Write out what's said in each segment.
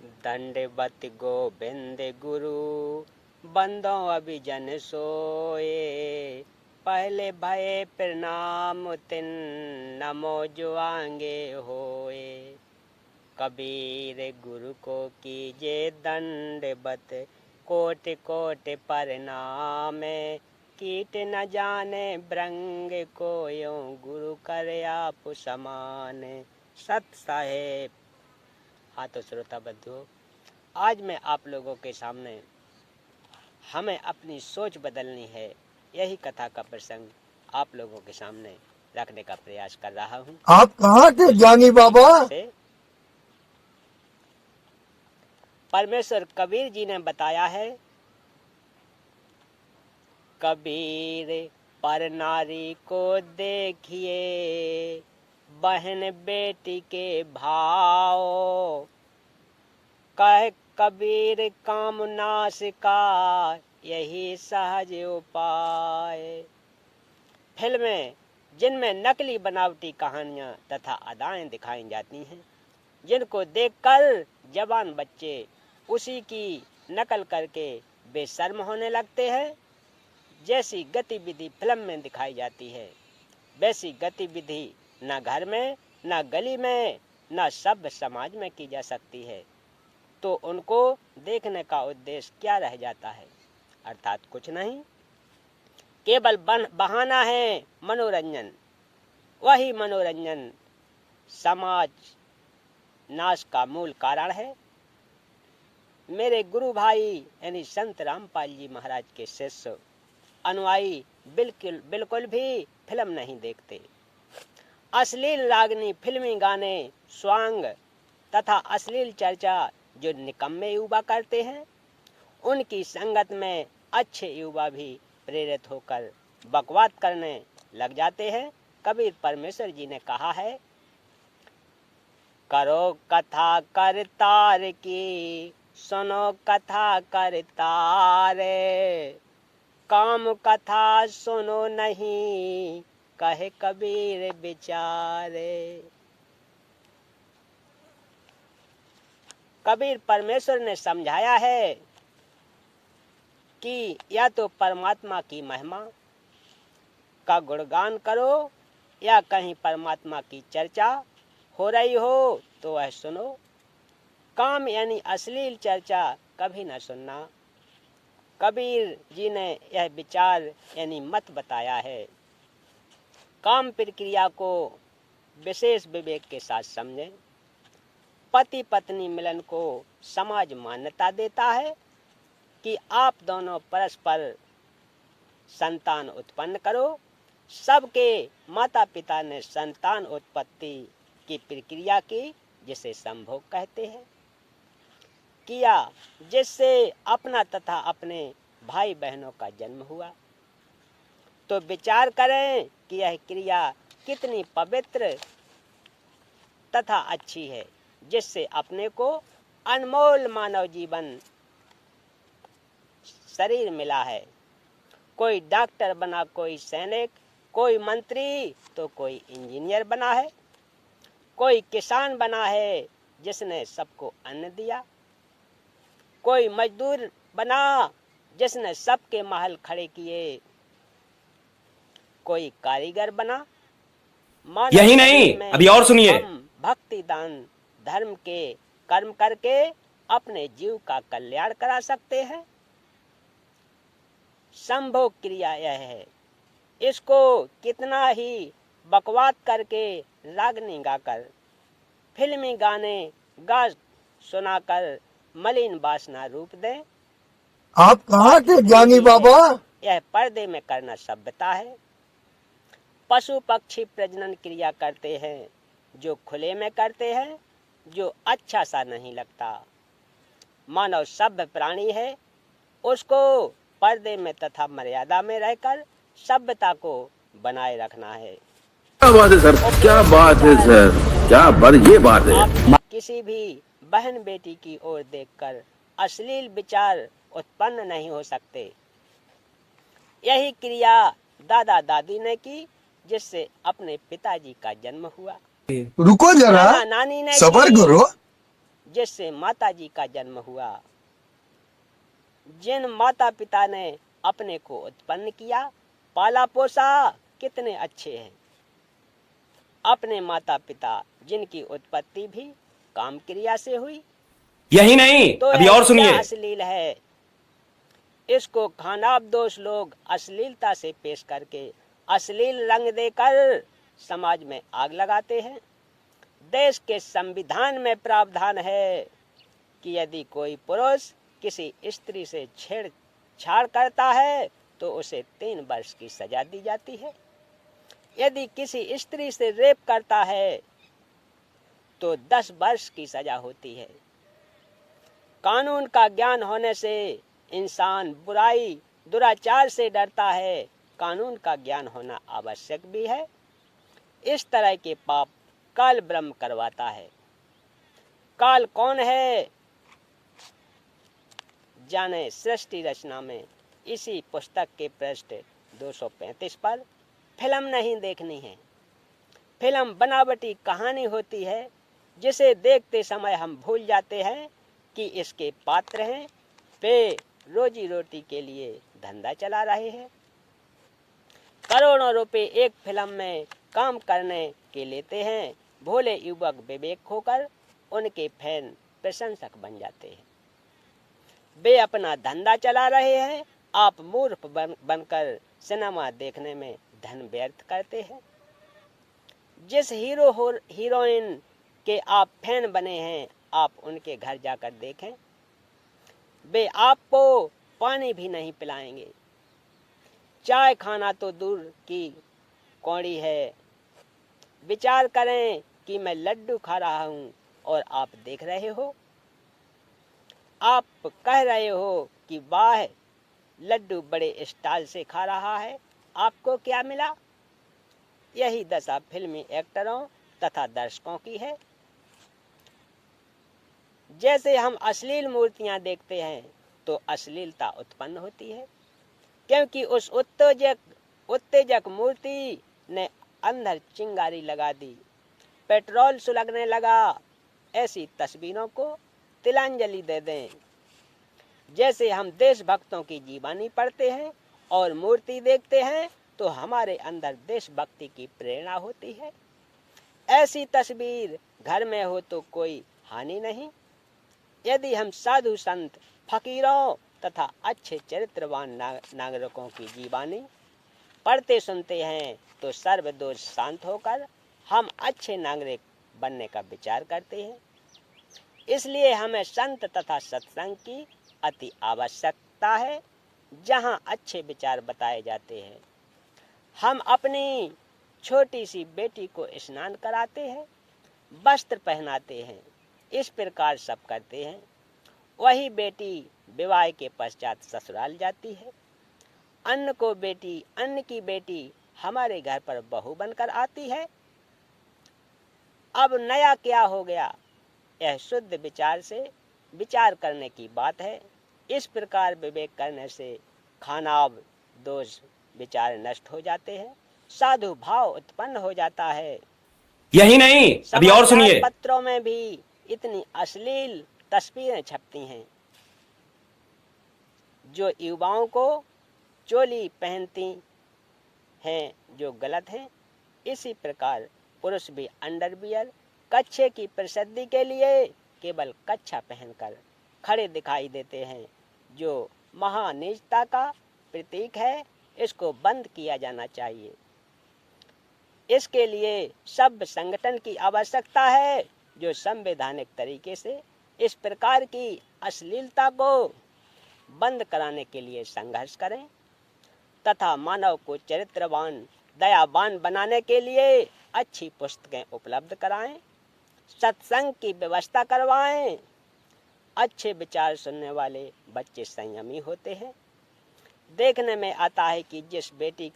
दंडवत गोविंद गुरु बंदो अभिजन सोए। पहले भये प्रणाम तिन नमो जो आगे होए। कबीर गुरु को कीजे दंडवत कोटि कोटि प्रणाम। कीट न जाने ब्रंग को यो गुरु कर आप समान। सत साहेब। हाँ तो श्रोता बंधुओं, आज मैं आप लोगों के सामने हमें अपनी सोच बदलनी है, यही कथा का प्रसंग आप लोगों के सामने रखने का प्रयास कर रहा हूँ। आप कहाँ के ज्ञानी बाबा? परमेश्वर कबीर जी ने बताया है, कबीर पर नारी को देखिए बहन बेटी के भाव। कह कबीर काम नाश का यही सहज उपाय। फिल्में जिनमें नकली बनावटी कहानियां तथा अदाएं दिखाई जाती हैं, जिनको देखकर जवान बच्चे उसी की नकल करके बेशर्म होने लगते हैं। जैसी गतिविधि फिल्म में दिखाई जाती है, वैसी गतिविधि न घर में, न गली में, न सभ्य समाज में की जा सकती है। तो उनको देखने का उद्देश्य क्या रह जाता है? अर्थात कुछ नहीं, केवल बहाना है मनोरंजन। वही मनोरंजन समाज नाश का मूल कारण है। मेरे गुरु भाई यानी संत रामपाल जी महाराज के शिष्य अनुयायी बिल्कुल भी फिल्म नहीं देखते। अश्लील रागनी फिल्मी गाने, स्वांग तथा अश्लील चर्चा जो निकम्मे युवा करते हैं, उनकी संगत में अच्छे युवा भी प्रेरित होकर बकवाद करने लग जाते हैं। कबीर परमेश्वर जी ने कहा है, करो कथा करतार की, सुनो कथा करतार। काम कथा सुनो नहीं, कहे कबीर बिचारे। कबीर परमेश्वर ने समझाया है कि या तो परमात्मा की महिमा का गुणगान करो, या कहीं परमात्मा की चर्चा हो रही हो तो वह सुनो। काम यानी अश्लील चर्चा कभी न सुनना। कबीर जी ने यह विचार यानी मत बताया है। काम प्रक्रिया को विशेष विवेक के साथ समझें। पति पत्नी मिलन को समाज मान्यता देता है कि आप दोनों परस्पर संतान उत्पन्न करो। सबके माता पिता ने संतान उत्पत्ति की प्रक्रिया की, जिसे संभोग कहते हैं, किया, जिससे अपना तथा अपने भाई बहनों का जन्म हुआ। तो विचार करें कि यह क्रिया कितनी पवित्र तथा अच्छी है, जिससे अपने को अनमोल मानव जीवन शरीर मिला है। कोई डॉक्टर बना, कोई सैनिक, कोई मंत्री, तो कोई इंजीनियर बना है, कोई किसान बना है जिसने सबको अन्न दिया, कोई मजदूर बना जिसने सबके महल खड़े किए, कोई कारीगर बना। यही नहीं, अभी और सुनिए। हम भक्ति दान धर्म के कर्म करके अपने जीव का कल्याण करा सकते हैं। संभोग क्रिया यह है। इसको कितना ही बकवाद करके, रागनी गाकर, फिल्मी गाने गा सुनाकर मलिन वासना रूप दें। आप कहाँ के ज्ञानी बाबा? यह पर्दे में करना सभ्यता है। पशु पक्षी प्रजनन क्रिया करते हैं, जो खुले में करते हैं, जो अच्छा सा नहीं लगता। मानव सभ्य प्राणी है, उसको पर्दे में तथा मर्यादा में रहकर सभ्यता को बनाए रखना है। क्या बात है सर, क्या बात है सर, क्या बात, ये बात है। आप किसी भी बहन बेटी की ओर देखकर अश्लील विचार उत्पन्न नहीं हो सकते। यही क्रिया दादा दादी ने की, जिससे अपने पिताजी का जन्म हुआ। रुको जरा, नानी ने सबर करो। जिससे माता जी का जन्म हुआ। जिन माता पिता ने अपने को उत्पन्न किया, पाला पोसा, कितने अच्छे हैं। अपने माता पिता जिनकी उत्पत्ति भी काम क्रिया से हुई, यही नहीं, तो अभी यह और सुनिए। क्या अश्लील है। इसको खानाबदोश लोग अश्लीलता से पेश करके अश्लील रंग देकर समाज में आग लगाते हैं। देश के संविधान में प्रावधान है कि यदि कोई पुरुष किसी स्त्री से छेड़छाड़ करता है तो उसे 3 वर्ष की सजा दी जाती है। यदि किसी स्त्री से रेप करता है तो 10 वर्ष की सजा होती है। कानून का ज्ञान होने से इंसान बुराई दुराचार से डरता है। कानून का ज्ञान होना आवश्यक भी है। इस तरह के पाप काल ब्रह्म करवाता है। काल कौन है जाने सृष्टि रचना में। इसी पुस्तक के पृष्ठ 235 पर। फिल्म नहीं देखनी है। फिल्म बनावटी कहानी होती है जिसे देखते समय हम भूल जाते हैं कि इसके पात्र हैं, वे रोजी रोटी के लिए धंधा चला रहे हैं। करोड़ों रुपए एक फिल्म में काम करने के लेते हैं। भोले युवक विवेक खोकर उनके फैन प्रशंसक बन जाते हैं। वे अपना धंधा चला रहे हैं, आप मूर्ख बनकर सिनेमा देखने में धन व्यर्थ करते हैं। जिस हीरो हीरोइन के आप फैन बने हैं, आप उनके घर जाकर देखें, वे आपको पानी भी नहीं पिलाएंगे। चाय खाना तो दूर की कौड़ी है। विचार करें कि मैं लड्डू खा रहा हूं और आप देख रहे हो। आप कह रहे हो कि वाह, लड्डू बड़े स्टाइल से खा रहा है। आपको क्या मिला? यही दशा फिल्मी एक्टरों तथा दर्शकों की है। जैसे हम अश्लील मूर्तियां देखते हैं तो अश्लीलता उत्पन्न होती है, क्योंकि उस उत्तेजक मूर्ति ने अंदर चिंगारी लगा दी, पेट्रोल सुलगने लगा। ऐसी तस्वीरों को तिलांजलि दे दें। जैसे हम देशभक्तों की जीवानी पढ़ते हैं और मूर्ति देखते हैं तो हमारे अंदर देशभक्ति की प्रेरणा होती है। ऐसी तस्वीर घर में हो तो कोई हानि नहीं। यदि हम साधु संत फकीरों तथा अच्छे चरित्रवान नागरिकों की जीवानी पढ़ते सुनते हैं तो सर्वदोष शांत होकर हम अच्छे नागरिक बनने का विचार करते हैं। इसलिए हमें संत तथा सत्संग की अति आवश्यकता है। जहाँ अच्छे विचार बताए जाते हैं। हम अपनी छोटी सी बेटी को स्नान कराते हैं, वस्त्र पहनाते हैं, इस प्रकार सब करते हैं। वही बेटी विवाह के पश्चात ससुराल जाती है। अन्न की बेटी हमारे घर पर बहू बनकर आती है। अब नया क्या हो गया? यह शुद्ध विचार से विचार करने की बात है। इस प्रकार विवेक करने से खानाब दोष विचार नष्ट हो जाते हैं, साधु भाव उत्पन्न हो जाता है। यही नहीं, अभी और सुनिए। पत्रों में भी इतनी अश्लील तस्वीरें छपती हैं जो युवाओं को चोली पहनती हैं, जो गलत हैं। इसी प्रकार पुरुष भी अंडरवियर कच्छे की प्रसिद्धि के लिए केवल कच्छा पहनकर खड़े दिखाई देते हैं, जो महानीचता का प्रतीक है। इसको बंद किया जाना चाहिए। इसके लिए सब संगठन की आवश्यकता है जो संवैधानिक तरीके से इस प्रकार की अश्लीलता को बंद कराने के लिए संघर्ष करें तथा मानव को चरित्रवान दयावान बनाने के लिए अच्छी पुस्तकें उपलब्ध कराएं, सत्संग की व्यवस्था करवाएं। अच्छे विचार सुनने वाले बच्चे संयमी होते हैं। देखने में आता है कि जिस बेटी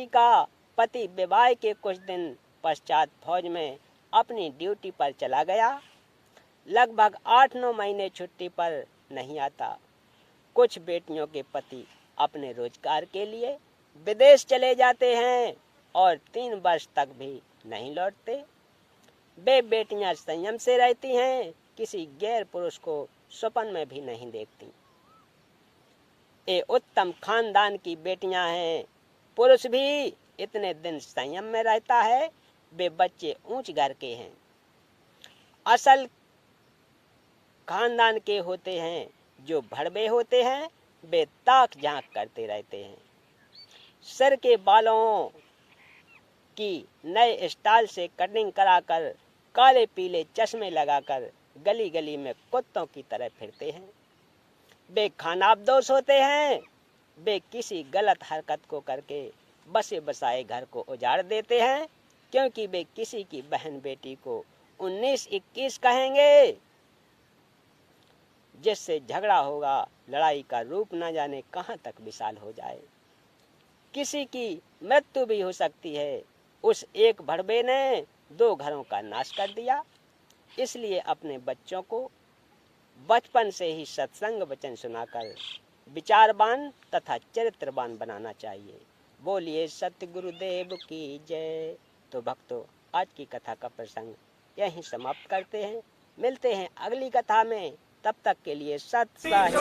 का पति विवाह के कुछ दिन पश्चात फौज में अपनी ड्यूटी पर चला गया, लगभग 8-9 महीने छुट्टी पर नहीं आता। कुछ बेटियों के पति अपने रोजगार के लिए विदेश चले जाते हैं और 3 वर्ष तक भी नहीं लौटते। वे बेटियां संयम से रहती हैं, किसी गैर पुरुष को स्वप्न में भी नहीं देखती। ये उत्तम खानदान की बेटियां हैं। पुरुष भी इतने दिन संयम में रहता है। वे बच्चे ऊंच घर के हैं, असल खानदान के होते हैं। जो भड़वे होते हैं वे ताक झांक करते रहते हैं। सर के बालों की नए स्टाइल से कटिंग कराकर, काले पीले चश्मे लगाकर गली गली में कुत्तों की तरह फिरते हैं। वे खानाबदोश होते हैं। वे किसी गलत हरकत को करके बसे बसाए घर को उजाड़ देते हैं, क्योंकि वे किसी की बहन बेटी को 19-21 कहेंगे, जिससे झगड़ा होगा। लड़ाई का रूप न जाने कहां तक विशाल हो जाए। किसी की मृत्यु भी हो सकती है। उस एक भड़वे ने 2 घरों का नाश कर दिया। इसलिए अपने बच्चों को बचपन से ही सत्संग वचन सुनाकर विचारवान तथा चरित्रवान बनाना चाहिए। बोलिए सत्य गुरुदेव की जय। तो भक्तों, आज की कथा का प्रसंग यहीं समाप्त करते हैं। मिलते हैं अगली कथा में। तब तक के लिए सत साहिब।